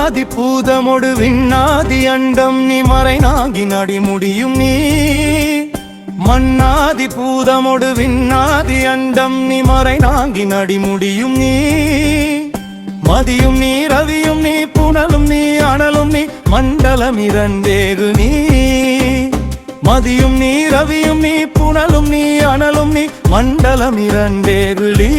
மண்ணாதி பூதமொடு விண்ணாதி அண்டம் நீ மறைநாகி நடி முடியும் நீ மண்ணாதி பூதமொடு விண்ணாதி அண்டம் நீ மறைநாகி நடி முடியும் நீ மதியும் நீ ரவியும் நீ புனலும் நீ அனலும் நீ மண்டலம் இரண்டேறு நீ மதியும் நீ ரவியும் நீ புனலும் நீ அனலும் நீ மண்டலம் இரண்டேறு நீ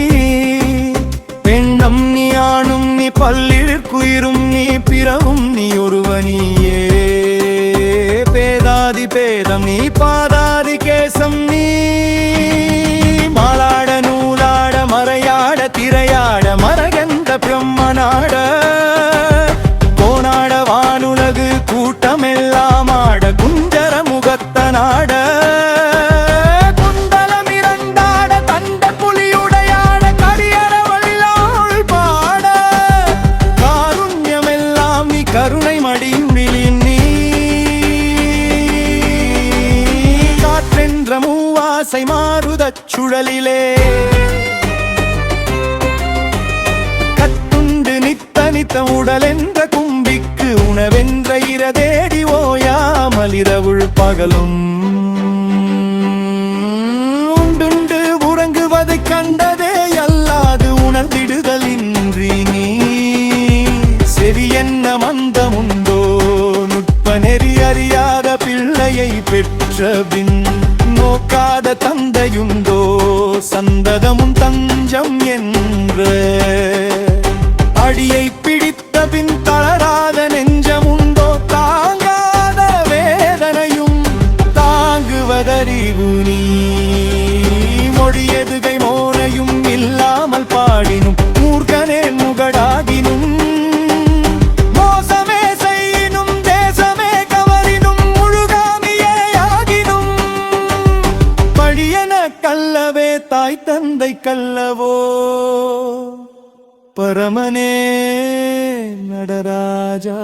பெண்டம் நீ ஆணும் நீ பல்லிற்குயிரும் நீ பிறவும் நீ ஒருவனியே பேதாதி பேதம் நீ பாதாதி கேசம் நீ மாலாட நூலாட மறையாட திரையாட மரகந்த பிரம்மனாட கோனாட வானுலகு கூட்டமெல்லாம் ஆட குஞ்சர முகத்தனாட குண்டலம் இரண்டாட தண்ட புலியுடையாட கரியற வல்லாள் பாட காருண்யமெல்லாம் நீ கருணை மடியினில் நீ காற்றென்ற மூவாசை மாறுதச் சுழலிலே நித்த உடல் என்ற கும்பிக்கு உணவென்ற இரதேடி ஓயாமல் இரவுள் பகலும் உண்டுண்டு உறங்குவதை கண்டதே அல்லாது உணர்ந்திடுதல் இன்றி நீ சரி என்ன மந்தமுண்டோ நுட்ப நெறி அறியாத பிள்ளையை பெற்ற பின் நோக்காத தந்தையுண்டோ சந்ததமும் தஞ்சம் என்ற அடியை பிடித்த பின் தளராத நெஞ்சமுண்டோ தாங்காத வேதனையும் தாங்குவதறிவு நீ மொழியதுகை மோனையும் இல்லாமல் பாடினும் மூர்க்கனே முகடாகினும் மோசமே செய்யினும் தேசமே கவரினும் முழுகாமியே ஆகினும் பழியன கல்லவே தாய் தந்தை கல்லவோ பரமனே நடராஜா।